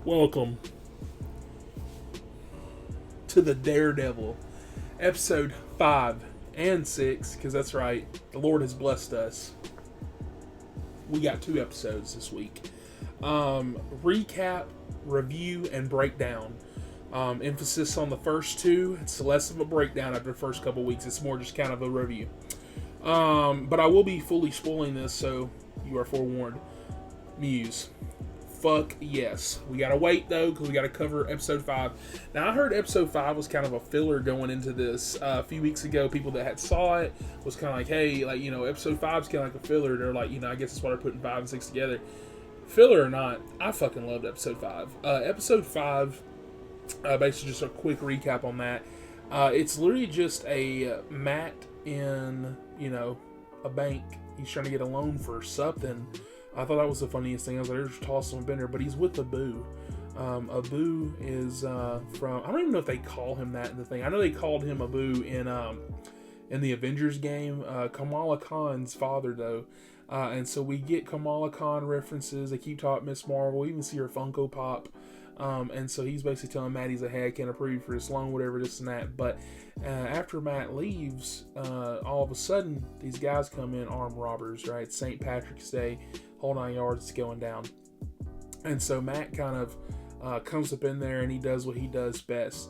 Welcome to the Daredevil, episode 5 and 6, because that's right, the Lord has blessed us. We got 2 episodes this week. Recap, review, and breakdown. Emphasis on the first 2. It's less of a breakdown after the first couple weeks. It's more just kind of a review. But I will be fully spoiling this, so you are forewarned. Muse. Fuck yes. We gotta wait though, because we gotta cover episode 5. Now I heard episode 5 was kind of a filler going into this. A few weeks ago, people that had saw it was kind of like, hey, episode 5 is kind of like a filler. They're like, I guess that's why they're putting 5 and 6 together. Filler or not, I fucking loved episode 5. Episode 5, basically just a quick recap on that. It's literally just a Matt in, a bank. He's trying to get a loan for something. I thought that was the funniest thing. I was like, they're just tossing him a bender, but he's with Abu. Abu is from, I don't even know if they call him that in the thing. I know they called him Abu in the Avengers game. Kamala Khan's father, though. And so we get Kamala Khan references. They keep talking Miss Marvel. We even see her Funko Pop. And so he's basically telling Matt he's like, hey, I can't approve for this loan, whatever, this and that. But after Matt leaves, all of a sudden, these guys come in, armed robbers, right? St. Patrick's Day, whole 9 yards, it's going down. And so Matt kind of comes up in there and he does what he does best.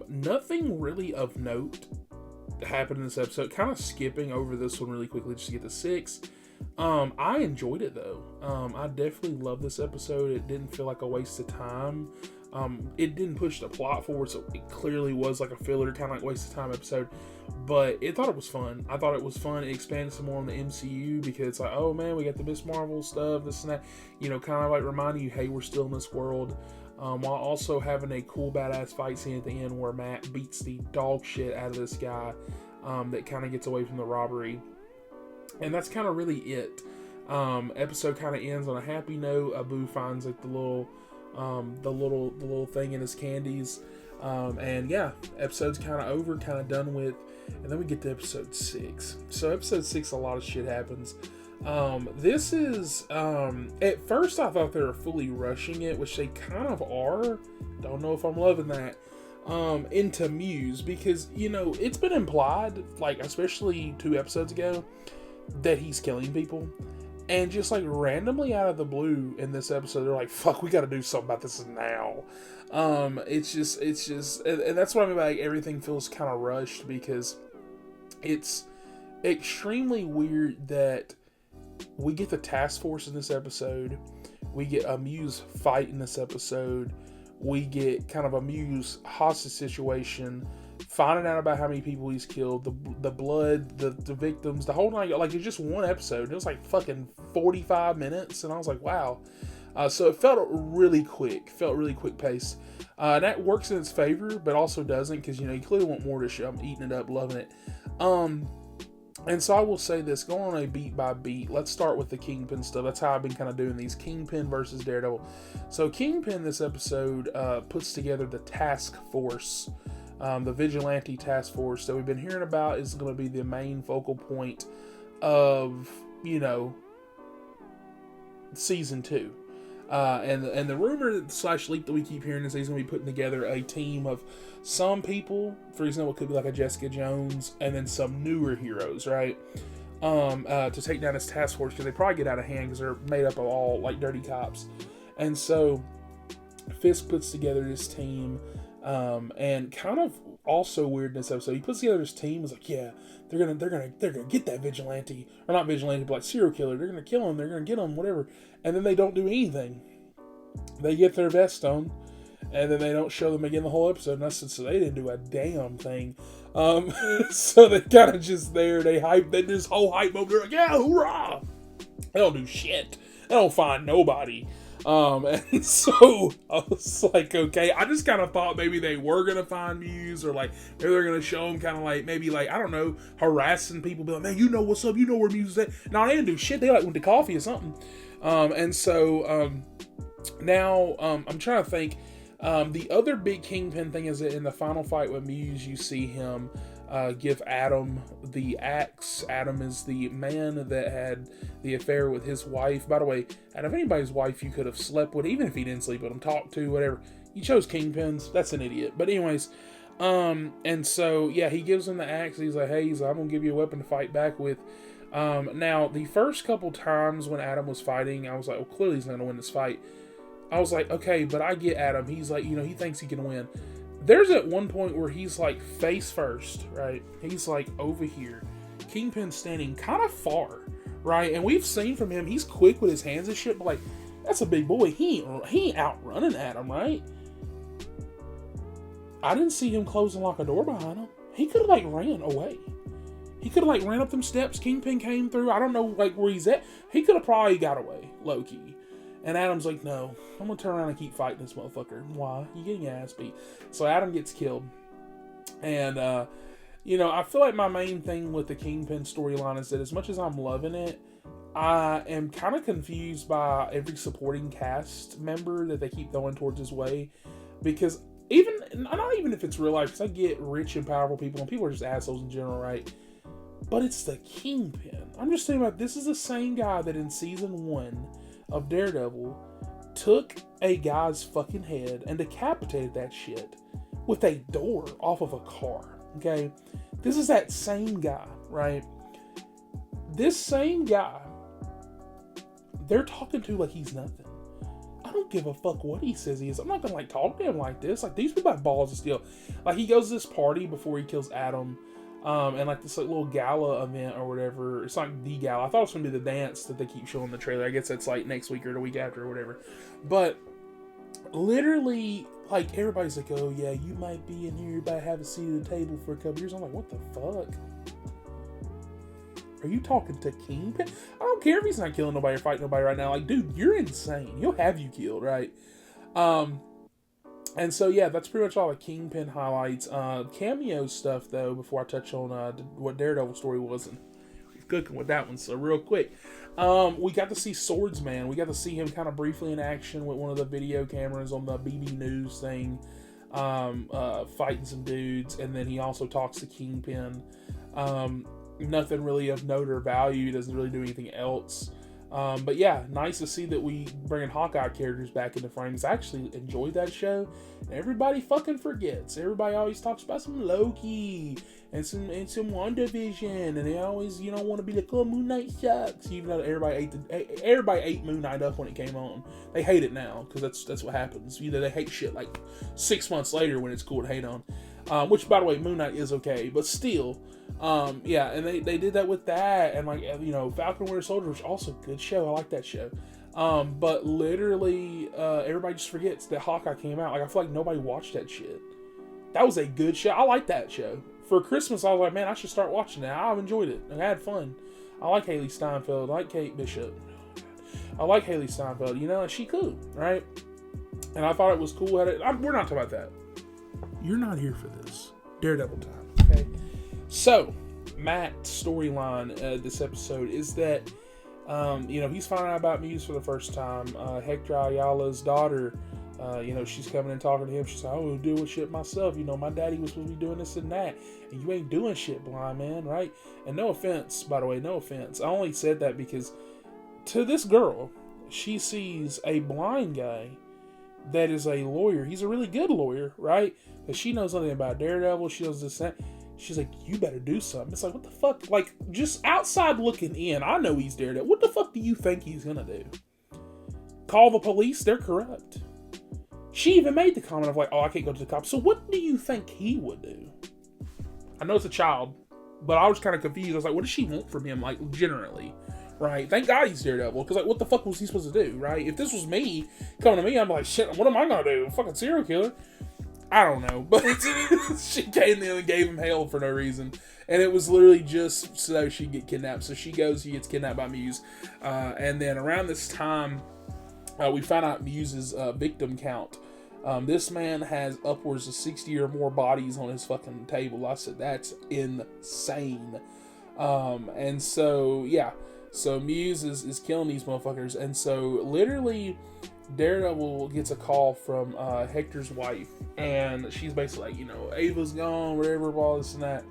Nothing really of note happened in this episode. Kind of skipping over this one really quickly just to get to 6. I enjoyed it though. I definitely love this episode. It didn't feel like a waste of time. It didn't push the plot forward, so it clearly was like a filler, kind of like waste of time episode. But I thought it was fun. I thought it was fun. It expanded some more on the MCU because it's like, oh man, we got the Miss Marvel stuff, this and that. Kind of like reminding you, hey, we're still in this world. While also having a cool badass fight scene at the end where Matt beats the dog shit out of this guy that kind of gets away from the robbery. And that's kind of really it. Episode kind of ends on a happy note. Abu finds like the little thing in his candies. And yeah, episode's kind of over, kind of done with. And then we get to episode 6. So episode 6, a lot of shit happens. This is, at first I thought they were fully rushing it, which they kind of are. Don't know if I'm loving that. Into Muse, because, it's been implied, like, especially 2 episodes ago, that he's killing people. And just like randomly out of the blue in this episode, they're like, fuck, we gotta do something about this now. It's just, and that's what I mean by like, everything feels kind of rushed, because it's extremely weird that we get the task force in this episode. We get a Muse fight in this episode. We get kind of a Muse hostage situation, finding out about how many people he's killed, the blood, the victims, the whole night. Like, it's just one episode. It was like fucking 45 minutes, and I was like, wow. So it felt really quick paced. And that works in its favor, but also doesn't, because, you clearly want more to show. I'm eating it up, loving it. And so I will say this, going on a beat by beat, let's start with the Kingpin stuff. That's how I've been kind of doing these, Kingpin versus Daredevil. So Kingpin this episode puts together the task force. The vigilante task force that we've been hearing about is going to be the main focal point of, season 2. And the rumor / leak that we keep hearing is he's going to be putting together a team of some people. For example, it could be like a Jessica Jones, and then some newer heroes, right? To take down his task force, because they probably get out of hand because they're made up of all like dirty cops. And so Fisk puts together this team. And kind of also weird in this episode, he puts together his team. Is like, yeah, they're gonna get that vigilante, or not vigilante, but like serial killer. They're gonna kill him. They're gonna get him, whatever. And then they don't do anything. They get their vest on, and then they don't show them again the whole episode. And that's so they didn't do a damn thing. So they kind of just there. They this whole hype moment. They're like, yeah, hoorah! They don't do shit. They don't find nobody. And so I was like, okay, I just kind of thought maybe they were going to find Muse, or like maybe they're going to show them kind of like, maybe like, I don't know, harassing people, be like, man, what's up, where Muse is at. No, they didn't do shit. They like went to coffee or something. And so, now, I'm trying to think, the other big Kingpin thing is that in the final fight with Muse, you see him, give Adam the axe. Adam is the man that had the affair with his wife. By the way, out of anybody's wife you could have slept with, even if he didn't sleep with him, talked to, whatever, you chose Kingpin's. That's an idiot. But anyways, and so, yeah, he gives him the axe. He's like, hey, I'm going to give you a weapon to fight back with. Now, the first couple times when Adam was fighting, I was like, well, clearly he's not going to win this fight. I was like, okay, but I get Adam. He's like, he thinks he can win. There's at one point where he's like face first, right? He's like over here. Kingpin standing kind of far, right? And we've seen from him, he's quick with his hands and shit, but like, that's a big boy. He ain't outrunning Adam, right? I didn't see him close and lock a door behind him. He could have like ran away. He could have like ran up them steps. Kingpin came through. I don't know like where he's at. He could have probably got away, low-key. And Adam's like, no, I'm going to turn around and keep fighting this motherfucker. Why? You getting your ass beat. So Adam gets killed. And, I feel like my main thing with the Kingpin storyline is that as much as I'm loving it, I am kind of confused by every supporting cast member that they keep throwing towards his way. Because not even if it's real life, because I get rich and powerful people, and people are just assholes in general, right? But it's the Kingpin. I'm just thinking about, this is the same guy that in season 1 of Daredevil took a guy's fucking head and decapitated that shit with a door off of a car. Okay, this is that same guy, right? This same guy they're talking to like he's nothing. I don't give a fuck what he says he is. I'm not gonna like talk to him like this. Like, these people have balls of steel. Like, he goes to this party before he kills Adam. And like this like little gala event or whatever. It's not the gala. I thought it was gonna be the dance that they keep showing in the trailer. I guess that's like next week or the week after or whatever. But literally, like, everybody's like, oh yeah, you might be in here, you might have a seat at the table for a couple years. I'm like, what the fuck? Are you talking to Kingpin? I don't care if he's not killing nobody or fighting nobody right now. Like, dude, you're insane. He'll have you killed, right? And so, yeah, that's pretty much all the Kingpin highlights. Cameo stuff, though, before I touch on what Daredevil story was. And we're cooking with that one, so real quick. We got to see Swordsman. We got to see him kind of briefly in action with one of the video cameras on the BB News thing, fighting some dudes. And then he also talks to Kingpin. Nothing really of note or value. He doesn't really do anything else. But yeah, nice to see that we bringing Hawkeye characters back into frames. I actually enjoyed that show. Everybody fucking forgets. Everybody always talks about some Loki and some WandaVision, and they always, want to be like, oh, Moon Knight sucks. Even though everybody ate Moon Knight up when it came on. They hate it now because that's what happens. They hate shit like 6 months later when it's cool to hate on. Which, by the way, Moon Knight is okay, but still, yeah, and they did that with that, and like, Falcon Winter Soldier, which also a good show. I like that show. But literally, everybody just forgets that Hawkeye came out. Like, I feel like nobody watched that shit. That was a good show. I like that show. For Christmas, I was like, man, I should start watching that. I've enjoyed it. I had fun. I like Haley Steinfeld. I like Kate Bishop. I like Haley Steinfeld. She cool, right? And I thought it was cool. We're not talking about that. You're not here for this. Daredevil time, okay? So, Matt's storyline this episode is that, he's finding out about Muse for the first time. Hector Ayala's daughter, she's coming and talking to him. She's like, I will deal with shit myself. My daddy was supposed to be doing this and that. And you ain't doing shit, blind man, right? And no offense, by the way, no offense. I only said that because to this girl, she sees a blind guy that is a lawyer. He's a really good lawyer, right? But she knows nothing about Daredevil. She knows this, that. She's like, you better do something. It's like, what the fuck? Like, just outside looking in, I know he's Daredevil. What the fuck do you think he's gonna do? Call the police? They're corrupt. She even made the comment of like, oh, I can't go to the cops. So what do you think he would do? I know it's a child, but I was kind of confused. I was like, what does she want from him, like, generally? Right? Thank God he's Daredevil, because, like, what the fuck was he supposed to do, right? If this was me, coming to me, I'm like, shit, what am I gonna do? Fucking serial killer? I don't know, but she came in and gave him hell for no reason, and it was literally just so she'd get kidnapped. So she gets kidnapped by Muse, and then around this time, we found out Muse's victim count. This man has upwards of 60 or more bodies on his fucking table. I said, that's insane. And so, yeah. So Muse is killing these motherfuckers. And so, literally, Daredevil gets a call from Hector's wife. And she's basically like, Ava's gone, whatever, all this and that.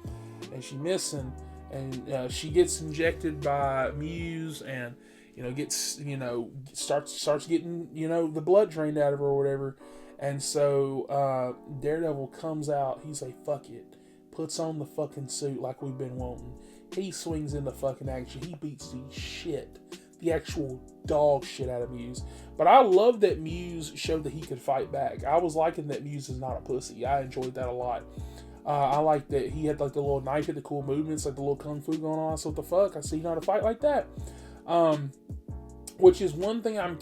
and she missing, and she gets injected by Muse, and gets starts getting the blood drained out of her or whatever, and so Daredevil comes out. He's like, fuck it, puts on the fucking suit like we've been wanting. He swings into fucking action. He beats the actual dog shit out of Muse. But I love that Muse showed that he could fight back. I was liking that Muse is not a pussy. I enjoyed that a lot. I like that he had like the little knife at the cool movements, like the little kung fu going on. So what the fuck? I see you know how to fight like that. Which is one thing I'm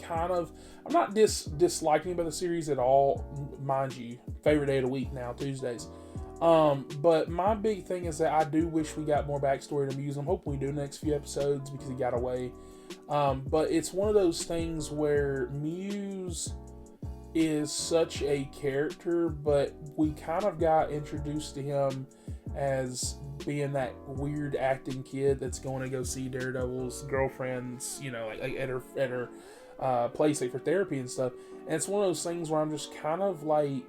not disliking about the series at all, mind you. Favorite day of the week now, Tuesdays. But my big thing is that I do wish we got more backstory to Muse. I'm hoping we do next few episodes because he got away. But it's one of those things where Muse is such a character, but we kind of got introduced to him as being that weird acting kid that's going to go see Daredevil's girlfriend's, like at her place, like for therapy and stuff. And it's one of those things where I'm just kind of like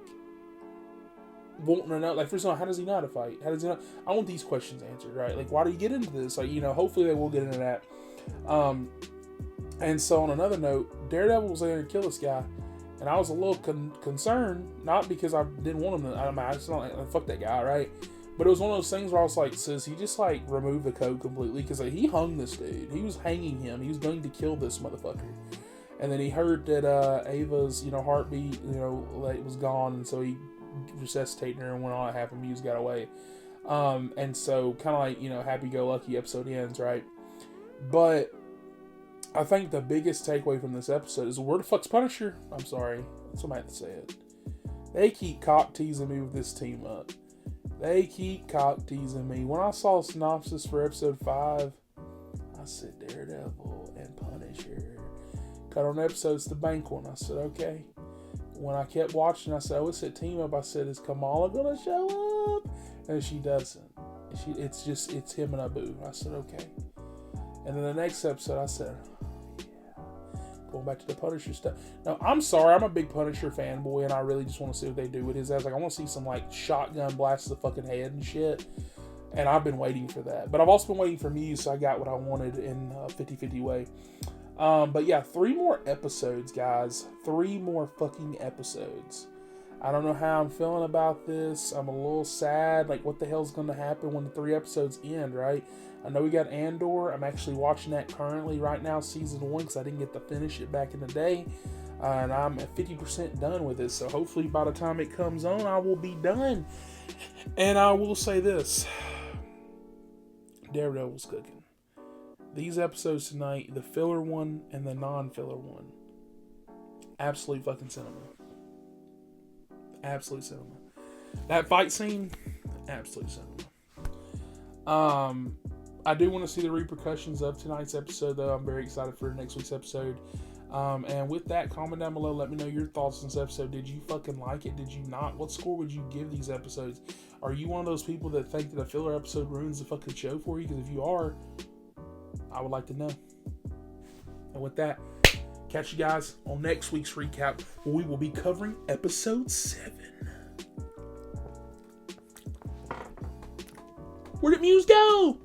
wanting to know, like, first of all, how does he know how to fight? How does he know? I want these questions answered, right? Like, why do you get into this? Like, hopefully they will get into that. And so on another note, Daredevil was there to kill this guy, and I was a little concerned, not because I didn't want him to, I just don't like, fuck that guy, right? But it was one of those things where I was like, says he just like removed the code completely? Because like, he hung this dude. He was hanging him. He was going to kill this motherfucker. And then he heard that Ava's, heartbeat, like, was gone, and so he resuscitated her, and when all that happened, Muse got away. And so kind of like, happy-go-lucky episode ends, right? But I think the biggest takeaway from this episode is, where the fuck's Punisher? I'm sorry. Somebody had to say it. They keep cock teasing me with this team up. They keep cock teasing me. When I saw a synopsis for episode 5, I said Daredevil and Punisher. Cut on episodes to bank one. I said, okay. When I kept watching, I said, it's a team up. I said, is Kamala gonna show up? And she doesn't. It's him and Abu. I said, okay. And then the next episode, I said, yeah. Going back to the Punisher stuff. Now, I'm sorry, I'm a big Punisher fanboy, and I really just want to see what they do with his ass. Like, I want to see some, like, shotgun blast to the fucking head and shit. And I've been waiting for that. But I've also been waiting for Muse, so I got what I wanted in a 50-50 way. But yeah, 3 more episodes, guys. 3 more fucking episodes. I don't know how I'm feeling about this. I'm a little sad. Like, what the hell's going to happen when the 3 episodes end, right? I know we got Andor. I'm actually watching that currently right now, season 1, because I didn't get to finish it back in the day. And I'm at 50% done with it. So hopefully by the time it comes on, I will be done. And I will say this. Daredevil's cooking. These episodes tonight, the filler one and the non-filler one, absolute fucking cinema. Absolute cinema. That fight scene, absolute cinema. I do want to see the repercussions of tonight's episode, though. I'm very excited for next week's episode. And with that, comment down below. Let me know your thoughts on this episode. Did you fucking like it? Did you not? What score would you give these episodes? Are you one of those people that think that a filler episode ruins the fucking show for you? Because if you are, I would like to know. And with that, catch you guys on next week's recap, where we will be covering episode 7. Where did Muse go?